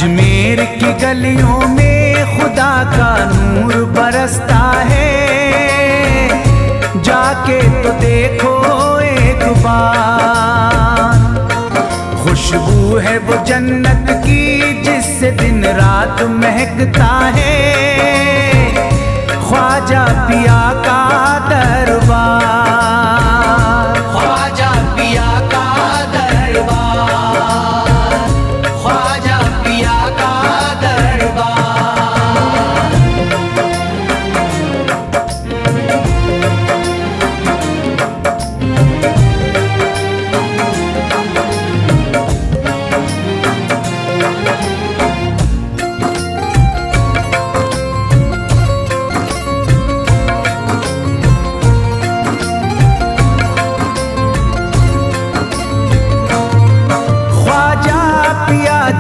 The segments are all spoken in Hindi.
अजमेर की गलियों में खुदा का नूर बरसता है, जाके तो देखो एक बार। खुशबू है वो जन्नत की जिससे दिन रात महकता है, ख्वाजा पिया का दरबार, ख्वाजा पिया का दरबार, ख्वाजा पिया का दरबार।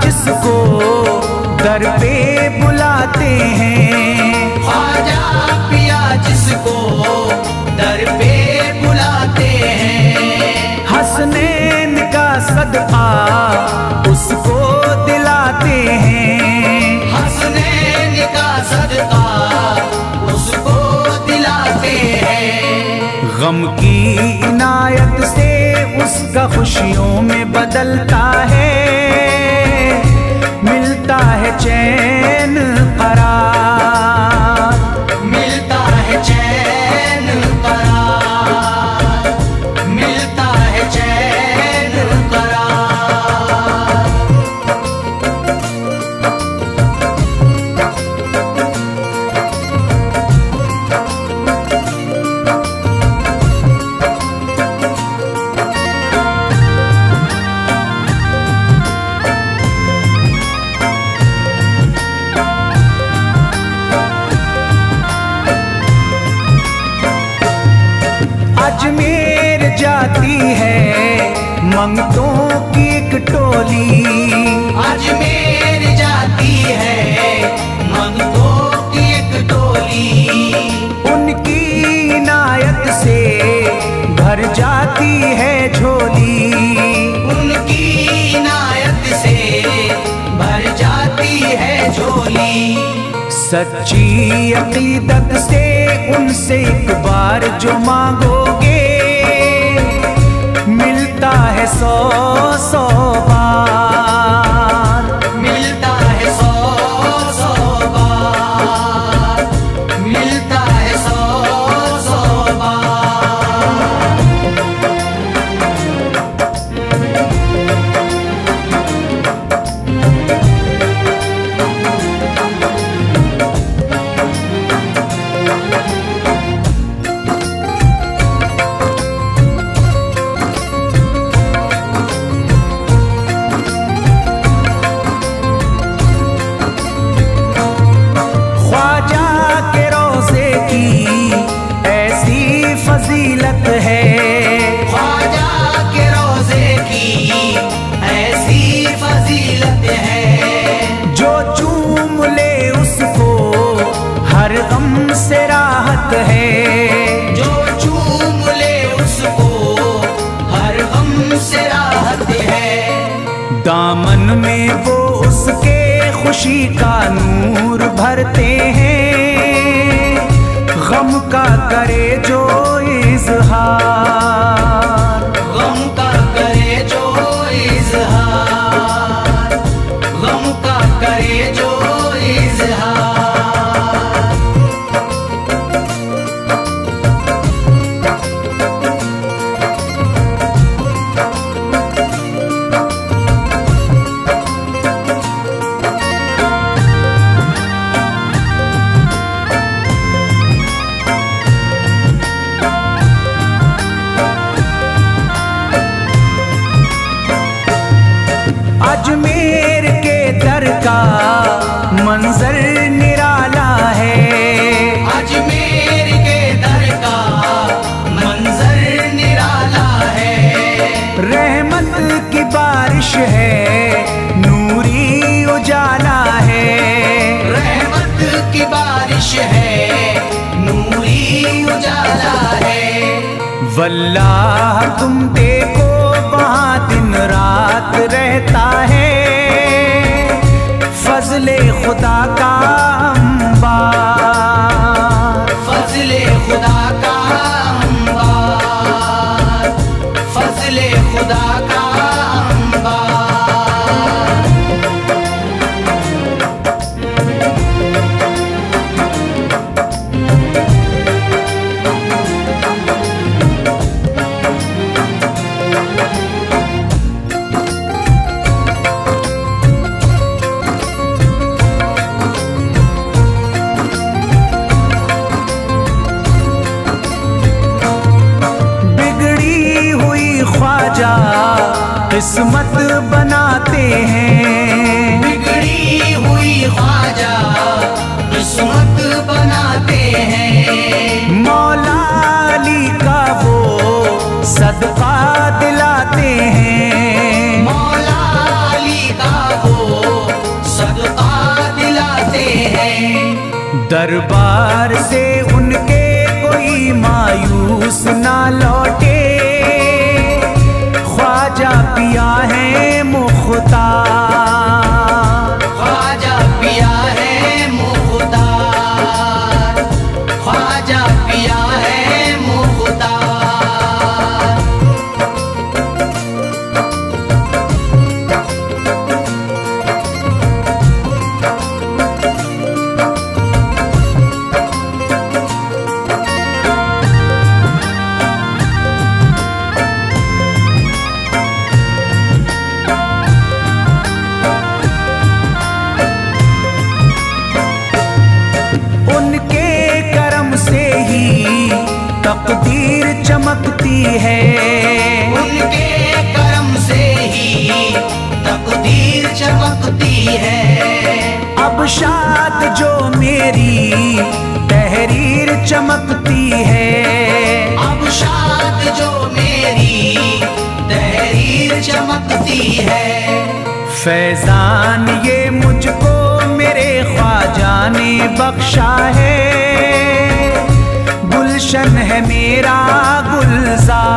जिसको दर पे बुलाते हैं, ख्वाजा पिया जिसको दर पे बुलाते हैं, हसनैन का सदका उसको दिलाते हैं, हसनैन का सदका उसको दिलाते हैं। गम की इनायत से उसका खुशियों में बदलता है, मिलता है चैन करार, मिलता है चैन करार, मिलता है चैन करार। अजमेर जाती है मंगतों की एक टोली, अजमेर जाती है मंगतों की एक टोली, उनकी इनायत से भर जाती है झोली, उनकी इनायत से भर जाती है झोली। सच्ची अकीदत से उनसे एक बार जो मांगोगे, मिलता है 100 बार, मिलता है 100 बार, मिलता है 100 बार। फजीलत है ख्वाजा के रोज़े की ऐसी फजीलत है, जो चूम ले उसको हर गम से राहत है, जो चूम ले उसको हर गम से राहत है। दामन में वो उसके खुशी का नूर भरते हैं, गम का करे जो इज़हार, गम का करे जो इज़हार, गम का करे जो इज़हार। अजमेर के दर का मंजर निराला है, अजमेर के दर का मंजर निराला है। रहमत की बारिश है नूरी उजाला है, रहमत की बारिश है नूरी उजाला है। वल्लाह तुम देखो वहाँ दिन रात रहता है, फजले खुदा का अंबार, फजले खुदा का अंबार, फजले खुदा का अंबार। ख्वाजा किस्मत बनाते हैं, बिगड़ी हुई ख्वाजा किस्मत बनाते हैं। मौला अली का वो सदका दिलाते हैं, मौला अली का वो सदका दिलाते हैं। दरबार से उनके कोई मायूस ना लौटे, ख्वाजा पिया है मुख्तार, ख्वाजा पिया है मुख्तार, ख्वाजा पिया है मुख्तार। तकदीर चमकती है, उनके करम से ही तकदीर चमकती है। अब शाद जो मेरी तहरीर चमकती है, अब शाद जो मेरी तहरीर चमकती है। फैजान ये मुझको मेरे ख्वाजा ने बख्शा है, गुलशन है मेरा गुलजार,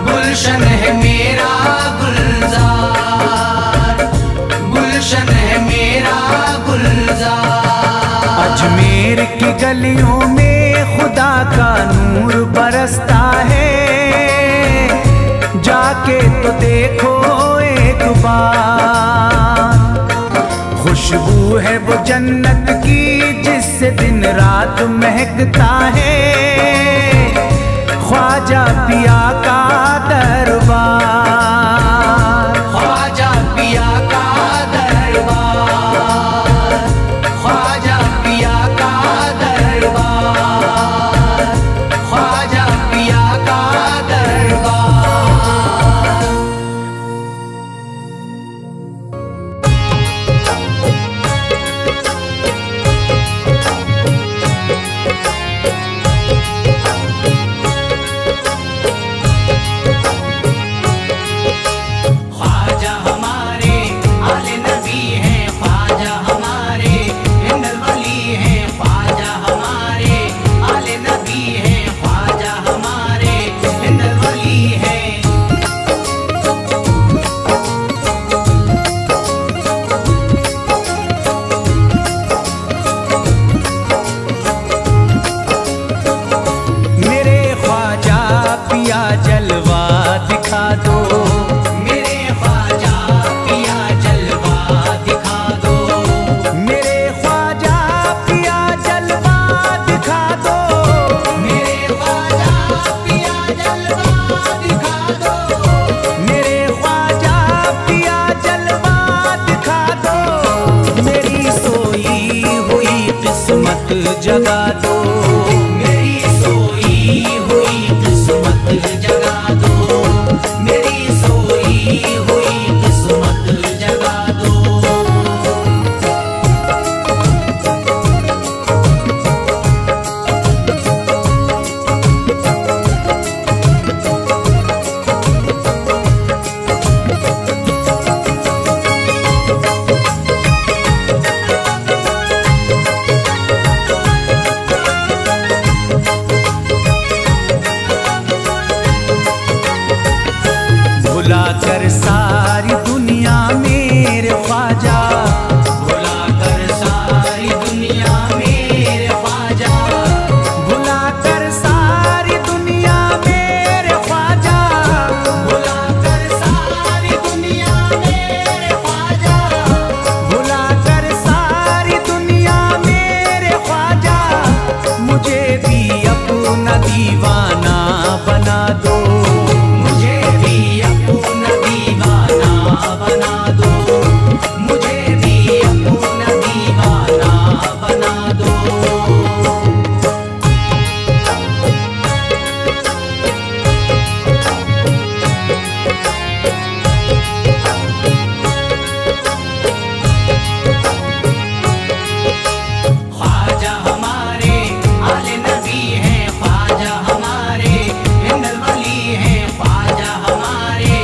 गुलशन है मेरा गुलजार, गुलशन है मेरा गुलजार। अजमेर की गलियों में खुदा का नूर बरसता है, जाके तो देखो एक बार। खुशबू है वो जन्नत की जिससे दिन रात महकता है, ख्वाजा पिया का दरबार, ख्वाजा पिया का दरबार, ख्वाजा पिया का दरबार, ख्वाजा पिया का दरबार। मुझे भी अपना दीवाना बना दो, मुझे भी अपना दीवाना बना दो, मुझे भी अपना दीवाना बना दो। ख्वाजा हमारे आले नबी हैं, ख्वाजा हमारे हिंदल वली हैं, ख्वाजा हमारे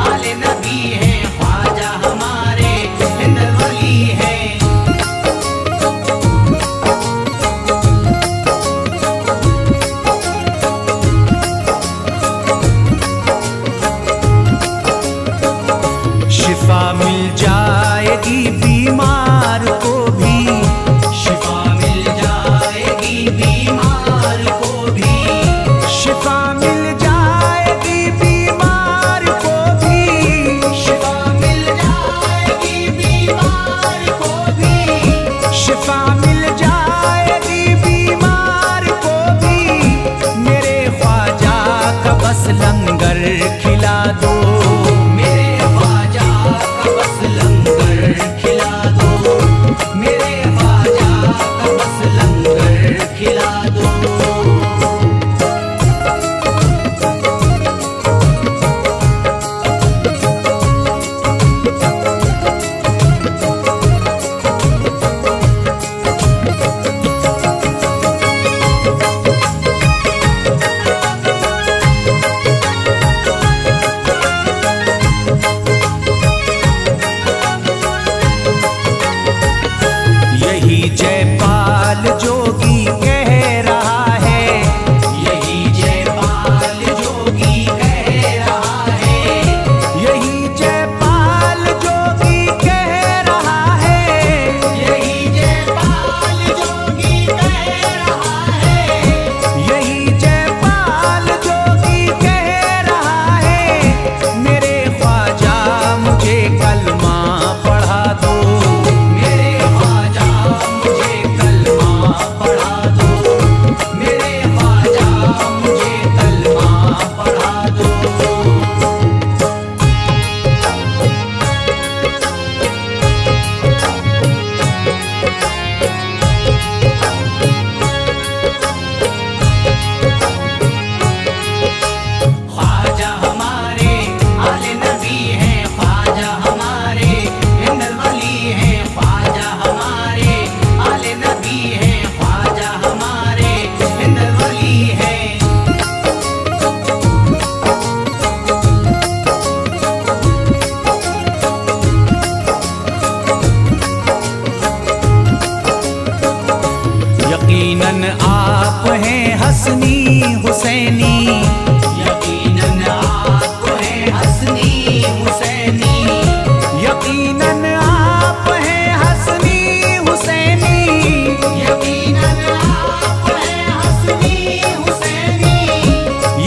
आले नबी हैं, ख्वाजा हमारे हिंदल वली हैं। शिफा मिल जाएगी बीमार को भी, शिफा मिल जाएगी बीमार को भी, शिफा मिल जाएगी बीमार को भी, शिफा मिल जाएगी बीमार को भी, शिफा मिल जाएगी बीमार को भी। मेरे ख्वाजा का बस लंगर खिला दो, मेरे ख्वाजा का बस लंगर खिला दो, मेरे ख्वाजा का बस लंगर खिला दो। यही जयपाल जोगी कह रहा है, यही जयपाल जोगी कह रहा है, यही जयपाल जोगी कह रहा है, यही जयपाल जोगी कह रहा है, यही जयपाल जोगी कह रहा है। मेरे ख्वाजा मुझे कलमा पढ़ा दो, मेरे ख्वाजा मुझे कलमा पढ़ा दो, मेरे ख्वाजा मुझे कलमा पढ़ा दो। ख्वाजा हमारे आले नबी हैं, ख्वाजा हमारे हिंदल वली हैं, ख्वाजा हमारे आले नबी हैं, ख्वाजा हमारे हिंदल वली हैं। यकीनन आप हैं हसनी हुसैनी, यकीनन आप हैं हसनी हुसैनी, यकीनन आप हैं हसनी हुसैनी, यकीनन आप हैं हसनी हुसैनी,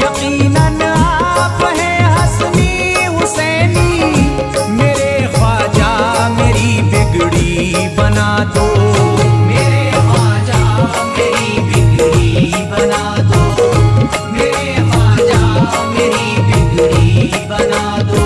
यकीनन आप हैं हसनी हुसैनी। मेरे ख्वाजा मेरी बिगड़ी बना दो, मेरे ख्वाजा मेरी बिगड़ी बना दो, मेरे ख्वाजा मेरी बिगड़ी बना दो।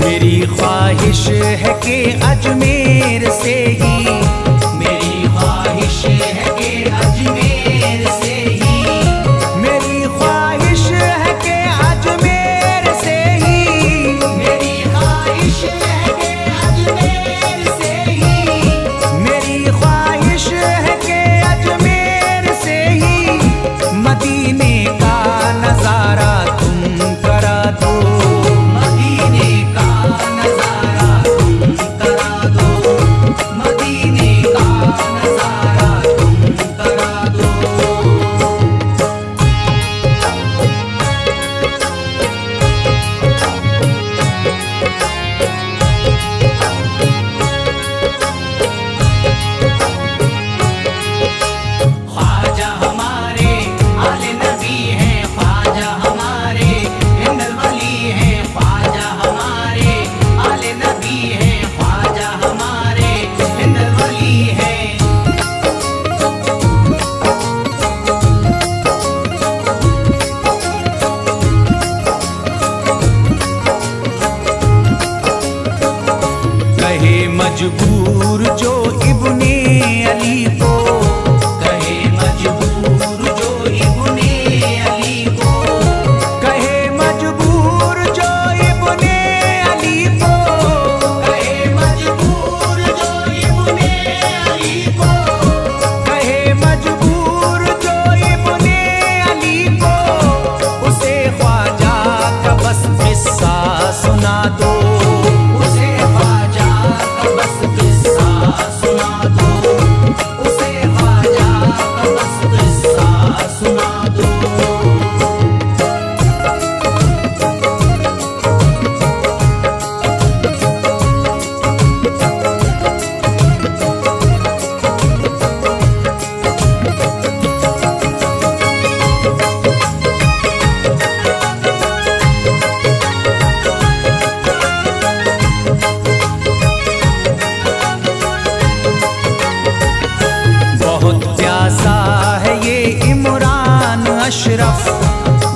मेरी ख्वाहिश है कि अजमेर से ही, मेरी ख्वाहिश है कि अजमेर से ही, मेरी ख्वाहिश है कि अजमेर से ही, मेरी ख्वाहिश है कि अजमेर से ही, मेरी ख्वाहिश है कि अजमेर से ही मदीने का नजारा तुम करा दो, मदीने का नजारा तुम करा दो, मदीने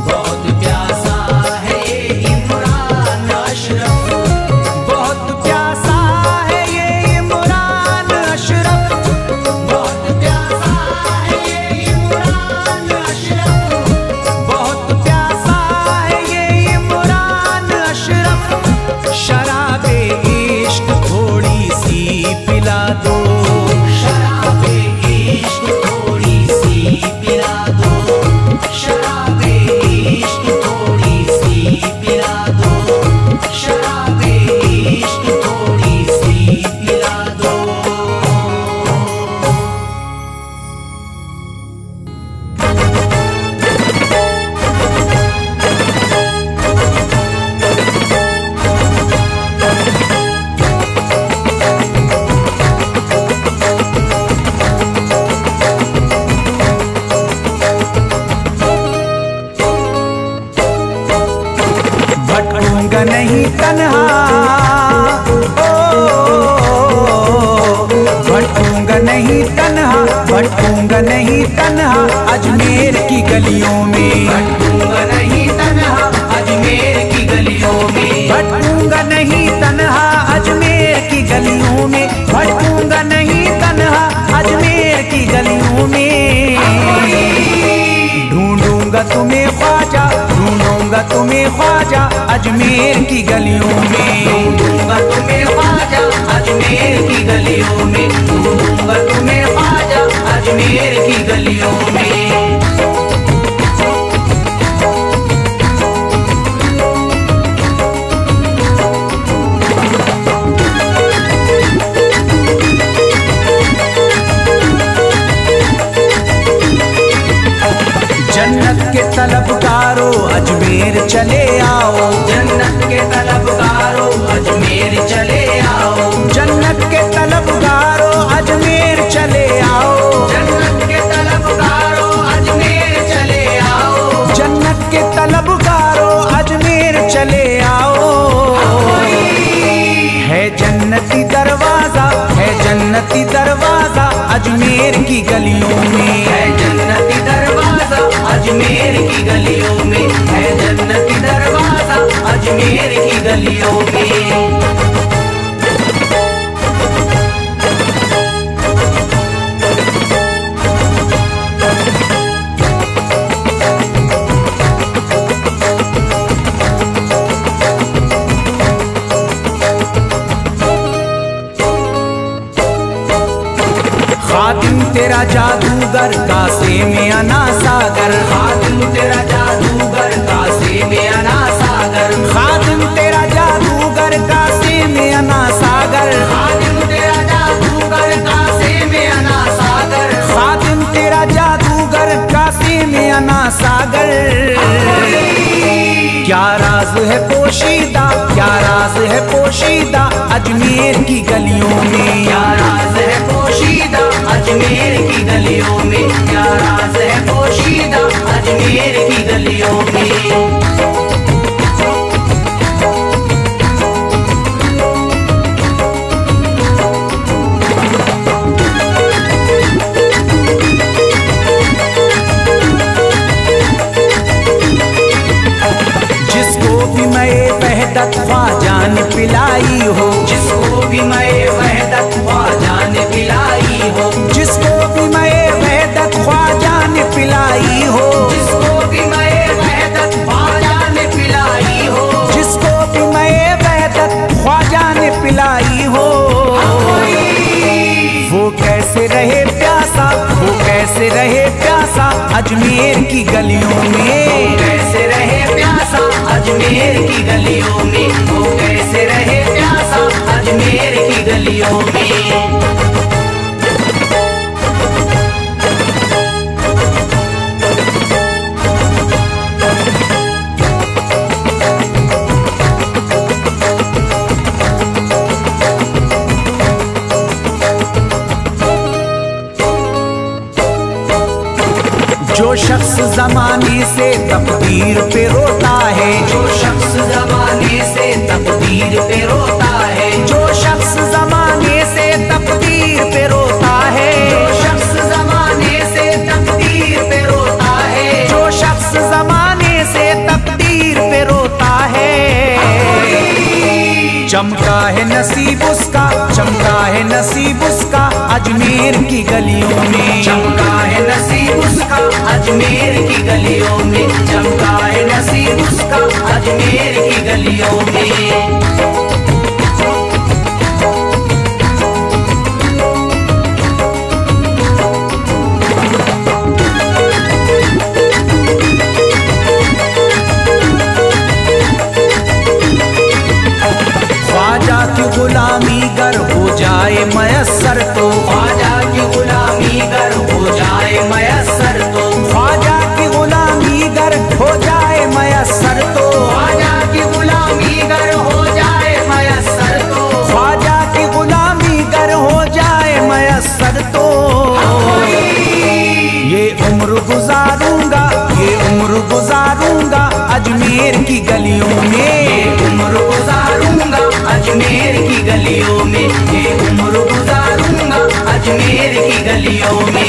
बहुत प्यासा है ये इमरान अशरफ, बहुत प्यासा है ये इमरान अशरफ, बहुत प्यासा है ये इमरान अशरफ, बहुत प्यासा है ये इमरान अशरफ। शराबे इश्क थोड़ी सी पिला दो, शराबे इश्क थोड़ी सी पिला दो, शराबे इश्क थोड़ी सी पिला दो, शराबे इश्क थोड़ी सी पिला दो। भटकूंगा नहीं तन्हा, भटकूंगा नहीं तन्हा, भटकूंगा नहीं तन्हा अजमेर की गलियों में, भटकूंगा नहीं तन्हा अजमेर की गलियों में, भटकूंगा नहीं तन्हा अजमेर की गलियों में, भटकूंगा नहीं तन्हा अजमेर की गलियों में। ढूंढूंगा तुम्हें ख्वाजा, ढूंढूंगा तुम्हें ख्वाजा अजमेर की गलियों में, ढूंढूंगा तुम्हें ख्वाजा अजमेर की गलियों में, ढूंढूंगा तुम्हें ख्वाजा अजमेर की गलियों में। जन्नत के तलबगारों अजमेर चले आओ, जन्नत के तलबगारों अजमेर चले आओ, जन्नत के तलबगारों अजमेर चले आओ, जन्नत के तलबगारों अजमेर चले आओ, जन्नत के तलबगारों अजमेर चले आओ। है जन्नती दरवाजा, है जन्नती दरवाजा अजमेर की गलियों में, है जन्नती दरवाजा अजमेर की गलियों में, है जन्नती दरवाजा अजमेर की गलियों में। खातिम तेरा जादूगर कासे में अना सागर, खातिम तेरा जादूगर कासे में अना सागर, खातिम तेरा जादूगर कासे में अना सागर, खातिम तेरा जादूगर कासे में अना सागर, खातिम तेरा जादूगर कासे में अना सागर। क्या राज है पोशीदा, क्या राज है पोशीदा अजमेर की गलियों में, क्या राज है पोशीदा अजमेर की गलियों में, क्या राज है पोशीदा अजमेर की गलियों में। जिसको भी मैं वहदत ख्वाजा ने पिलाई हो, जिसको भी मैं वहदत ख्वाजा ने पिलाई हो, जिसको भी मैं वहदत ख्वाजा ने पिलाई हो, जिसको भी मैं वहदत ख्वाजा ने पिलाई हो, जिसको भी मैं वहदत ख्वाजा ने पिलाई हो। वो कैसे रहे प्यासा, वो कैसे रहे प्यासा अजमेर की गलियों में, कैसे रहे प्यासा अजमेर की गलियों में, वो कैसे रहे प्यासा अजमेर की गलियों में। जो शख्स जमाने से तकदीर पे रोता है, जो शख्स जमाने से तकदीर पे रोता है, जो शख्स जमाने से तकदीर पे रोता है, जो शख्स जमाने से तकदीर पे रोता है, जो शख्स चमका है नसीब उसका, चमका है नसीब उसका अजमेर की गलियों में। चमका है नसीब उसका अजमेर की गलियों में, चमका है नसीब उसका अजमेर की गलियों में। ख्वाजा की गुलामी गर हो जाए मयस्सर तो, ख्वाजा की गुलामी गर हो जाए मयस्सर तो, ख्वाजा की गुलामी गर हो जाए मयस्सर तो, ख्वाजा की गुलामी गर हो जाए मयस्सर तो, ख्वाजा की गुलामी गर हो जाए मयस्सर तो, ये उम्र गुजारूंगा, ये उम्र गुजारूंगा अजमेर की गलियों में। उम्र गुजारूंगा अजमेर की गलियों में, ये उम्र गुजारूंगा अजमेर की गलियों में।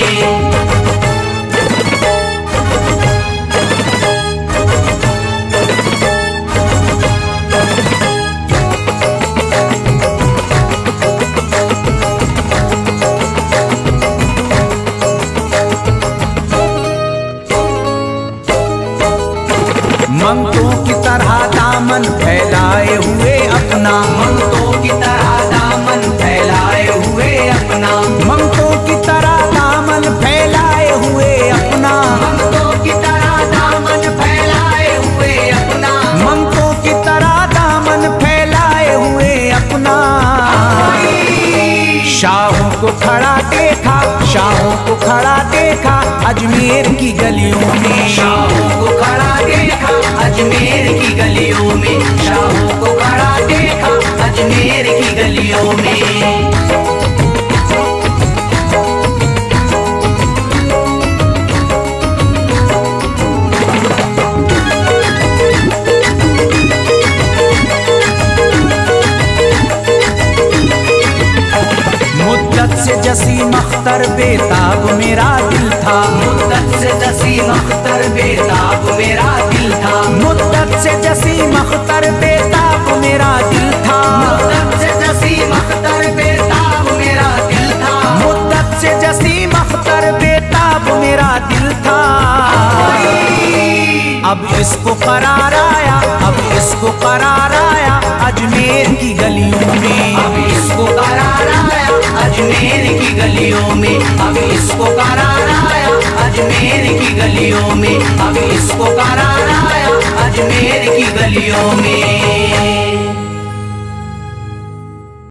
मंगतों की तरह दामन फैलाए हुए अपना, मंगतों की तरह दामन फैलाए हुए अपना, मंगतों की तरह दामन फैलाए हुए अपना, मंगतों की तरह दामन फैलाए हुए अपना, मंगतों की तरह दामन फैलाए हुए अपना। शाहों को खड़ा देखा, शाहों को खड़ा देखा अजमेर की गलियों में। शाहों को खड़ा देखा अजमेर की गलियों में, शाहों को खड़ा देखा अजमेर की गलियों में। मुद्दत से जसीम अख्तर बेताब मेरा दिल था, मुद्दत से जसीम अख्तर बेताब मेरा दिल था, मुद्दत से जसीम अख्तर बेताब मेरा दिल था, मुद्दत से जसीम अख्तर बेताब मेरा दिल था, मुद्दत से जसीम अख्तर बेताब मेरा दिल था। अब इसको करार आया, अब इसको करार आया अजमेर की गलियों में। अब इसको करार आया अजमेर की गलियों में, अब इसको करार आया अजमेर की गलियों में, अब इसको करार आया अजमेर की गलियों में।